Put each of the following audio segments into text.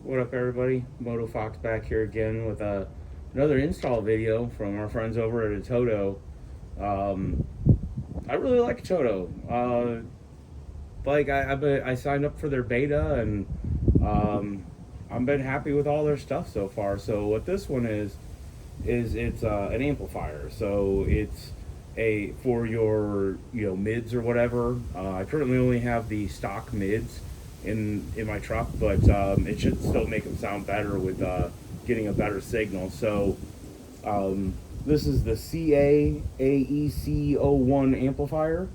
What up, everybody? Moto Fox back here again with another install video from our friends over at ATOTO. I really like ATOTO. I signed up for their beta, and I've been happy with all their stuff so far. So what this one is it's an amplifier. So it's for your mids or whatever. I currently only have the stock mids in my truck, but it should still make them sound better with getting a better signal. So this is the CA-AEC01 amplifier,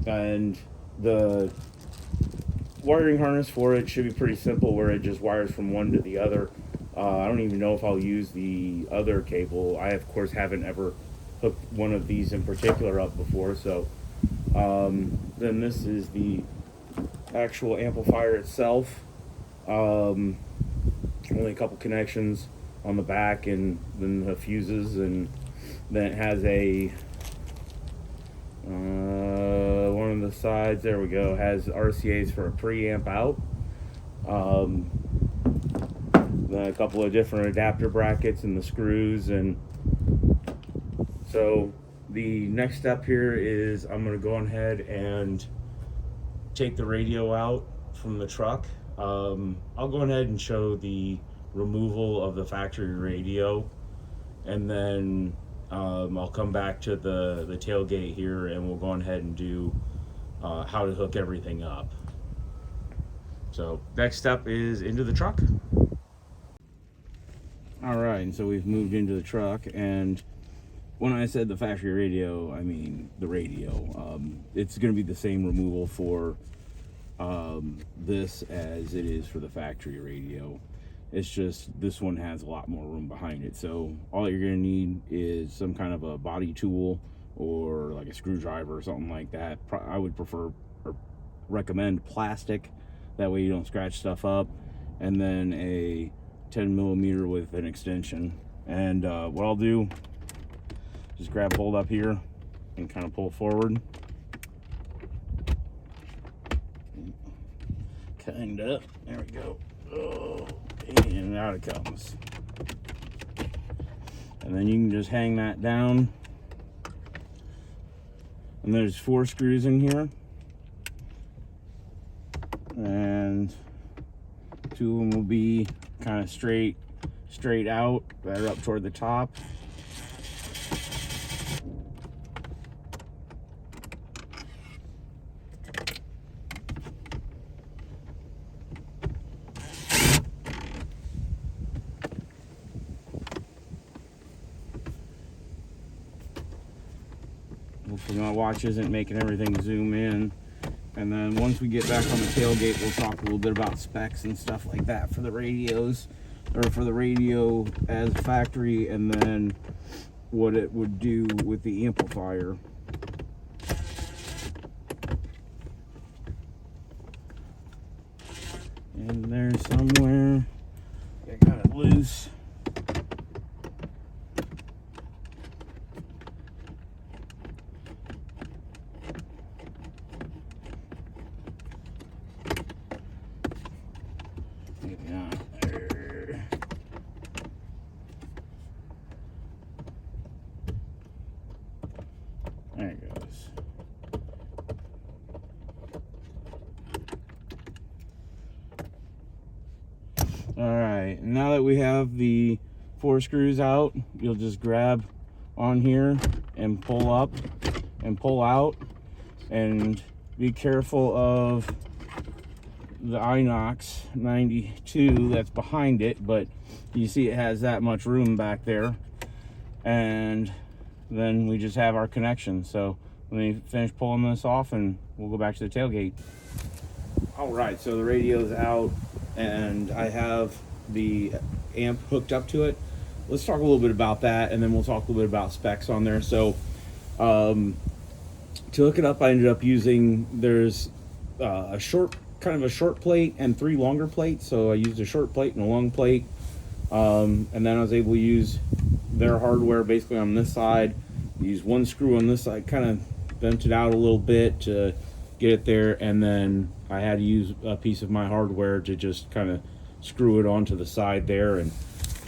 and the wiring harness for it should be pretty simple, where it just wires from one to the other. I don't even know if I'll use the other cable. I, of course, haven't ever hooked one of these in particular up before. So then this is the actual amplifier itself. Only a couple connections on the back, and then the fuses, and then it has a one of the sides, there we go, has RCA's for a preamp out. Then a couple of different adapter brackets and the screws. And so the next step here is I'm going to go ahead and take the radio out from the truck. I'll go ahead and show the removal of the factory radio, and then I'll come back to the tailgate here, and we'll go ahead and do how to hook everything up. So next step is into the truck. All right, and so we've moved into the truck, and when I said the factory radio, I mean the radio. It's going to be the same removal for this as it is for the factory radio. It's just this one has a lot more room behind it. So all you're going to need is some kind of a body tool or like a screwdriver or something like that. I would prefer or recommend plastic. That way you don't scratch stuff up. And then a 10 millimeter with an extension. And what I'll do, just grab hold up here and kind of pull forward. Kind of. There we go. Oh, and out it comes. And then you can just hang that down. And there's 4 screws in here. And 2 of them will be kind of straight out, that are up toward the top. Hopefully my watch isn't making everything zoom in. And then once we get back on the tailgate, we'll talk a little bit about specs and stuff like that for the radios, or for the radio as factory, and then what it would do with the amplifier. And there's somewhere, I got it loose. There it goes. All right, now that we have the 4 screws out, you'll just grab on here and pull up and pull out, and be careful of the inox 92 that's behind it, but you see it has that much room back there. And then we just have our connection. So let me finish pulling this off, and we'll go back to the tailgate. All right, so the radio's out, and I have the amp hooked up to it. Let's talk a little bit about that, and then we'll talk a little bit about specs on there. So to hook it up, I ended up using, there's a short plate and 3 longer plates. So I used a short plate and a long plate, and then I was able to use their hardware basically on this side. Use 1 screw on this side, kind of bent it out a little bit to get it there, and then I had to use a piece of my hardware to just kind of screw it onto the side there, and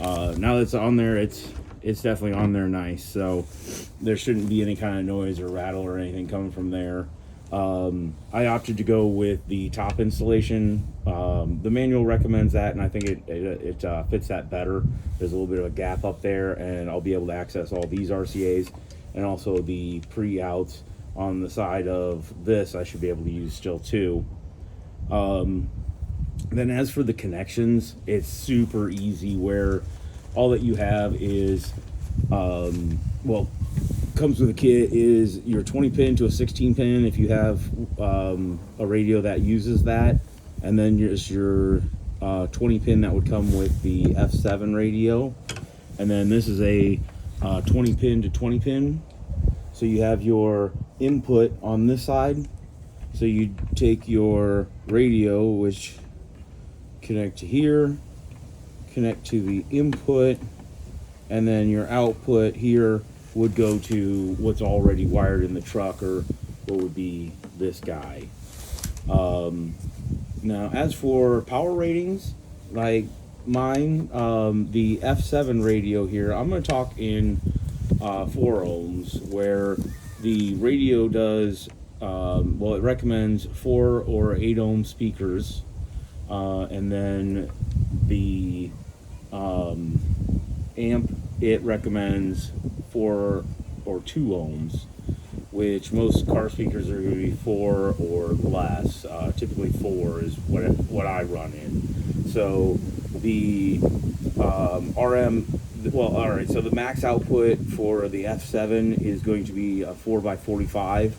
now that it's on there, it's definitely on there nice, so there shouldn't be any kind of noise or rattle or anything coming from there. I opted to go with the top installation. The manual recommends that, and I think it fits that better. There's a little bit of a gap up there, and I'll be able to access all these RCAs, and also the pre-outs on the side of this I should be able to use still too. Then as for the connections, it's super easy, where all that you have is well, comes with a kit is your 20 pin to a 16 pin if you have a radio that uses that, and then just your 20 pin that would come with the F7 radio, and then this is a 20 pin to 20 pin. So you have your input on this side, so you take your radio, which connect to here, connect to the input, and then your output here would go to what's already wired in the truck, or what would be this guy. Now as for power ratings, like mine, the F7 radio here, I'm going to talk in 4 ohms, where the radio does well, it recommends 4 or 8 ohm speakers, and then the amp, it recommends 4 or 2 ohms, which most car speakers are going to be 4 or less. Typically 4 is what I run in. So the RM, well, all right, so the max output for the F7 is going to be a 4x45,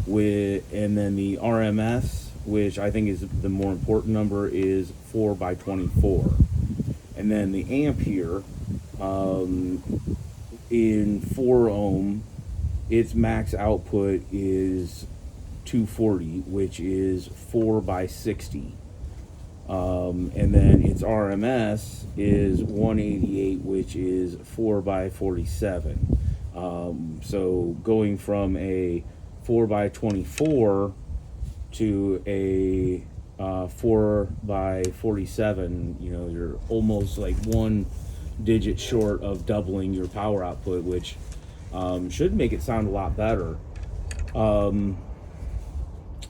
and then the RMS, which I think is the more important number, is 4x24. And then the amp here, in 4 ohm, its max output is 240, which is 4x60. And then its RMS is 188, which is 4x47. So going from a 4x24 to a 4x47, you know, you're almost like 1 digit short of doubling your power output, which should make it sound a lot better.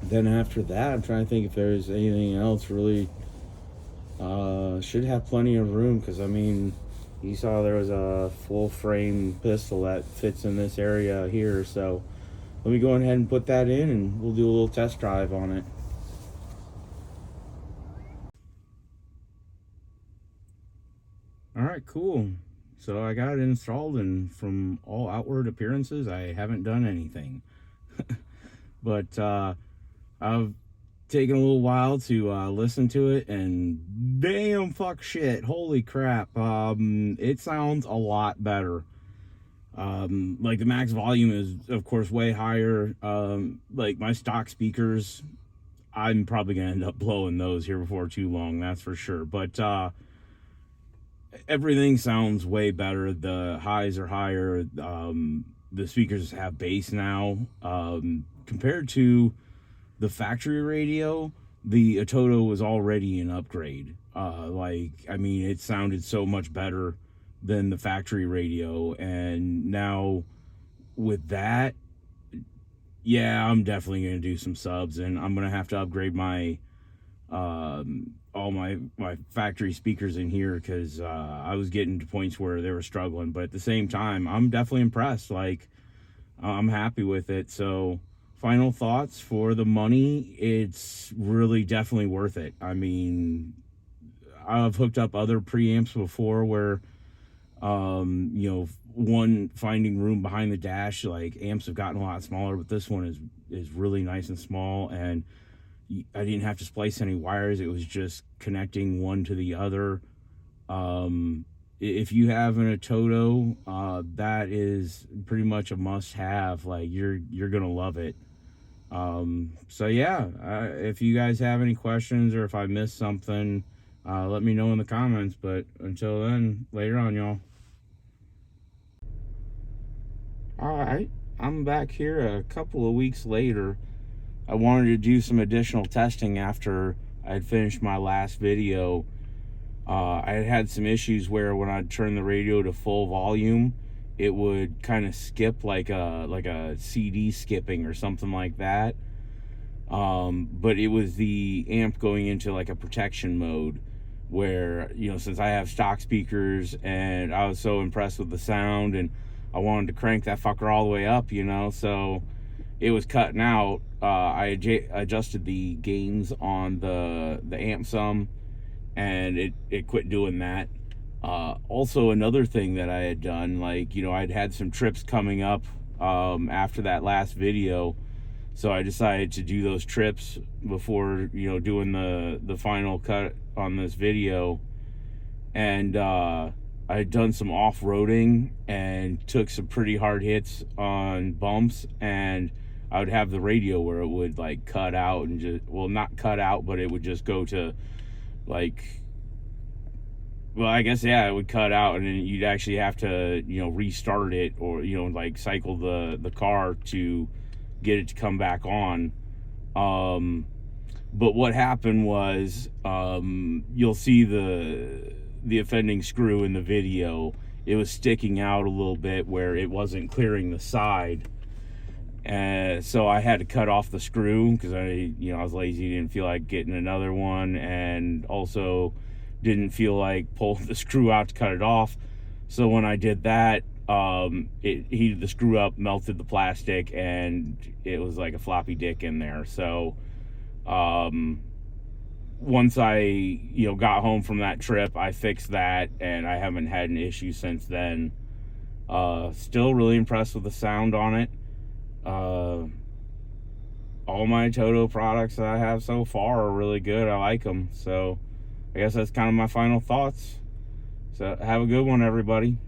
Then after that, I'm trying to think if there's anything else really. Should have plenty of room, because I mean, you saw there was a full frame pistol that fits in this area here, so let me go ahead and put that in, and we'll do a little test drive on it. Alright, cool. So I got it installed, and from all outward appearances, I haven't done anything. But I've taken a little while to listen to it, and damn fuck shit, holy crap, it sounds a lot better. Like the max volume is of course way higher. Like my stock speakers, I'm probably gonna end up blowing those here before too long, that's for sure. But everything sounds way better. The highs are higher. The speakers have bass now. Compared to the factory radio, the ATOTO was already an upgrade. Like, I mean, it sounded so much better than the factory radio, and now with that, yeah, I'm definitely gonna do some subs, and I'm gonna have to upgrade my all my factory speakers in here, because I was getting to points where they were struggling. But at the same time, I'm definitely impressed. Like, I'm happy with it. So final thoughts: for the money, it's really definitely worth it. I mean, I've hooked up other preamps before where you know, one, finding room behind the dash, like amps have gotten a lot smaller, but this one is really nice and small, and I didn't have to splice any wires. It was just connecting one to the other. If you have an ATOTO, that is pretty much a must-have. Like, you're gonna love it. So yeah, if you guys have any questions, or if I missed something, let me know in the comments. But until then, later on, y'all. All right, I'm back here a couple of weeks later. I wanted to do some additional testing after I had finished my last video. I had some issues where when I'd turn the radio to full volume, it would kind of skip like a CD skipping or something like that. But it was the amp going into like a protection mode where, you know, since I have stock speakers and I was so impressed with the sound and I wanted to crank that fucker all the way up, you know, so it was cutting out. I adjusted the gains on the amp some, and it quit doing that. Also, another thing that I had done, like, you know, I'd had some trips coming up after that last video, so I decided to do those trips before, you know, doing the final cut on this video. And I had done some off-roading and took some pretty hard hits on bumps, and I would have the radio where it would like cut out and just, well, not cut out, but it would just go to like, well, I guess, yeah, it would cut out, and then you'd actually have to, you know, restart it, or, you know, like cycle the car to get it to come back on. But what happened was, you'll see the offending screw in the video. It was sticking out a little bit where it wasn't clearing the side. So I had to cut off the screw because I was lazy, didn't feel like getting another one, and also didn't feel like pulling the screw out to cut it off. So when I did that, it heated the screw up, melted the plastic, and it was like a floppy dick in there. So once I, you know, got home from that trip, I fixed that, and I haven't had an issue since then. Still really impressed with the sound on it. All my ATOTO products that I have so far are really good. I like them. So I guess that's kind of my final thoughts. So have a good one, everybody.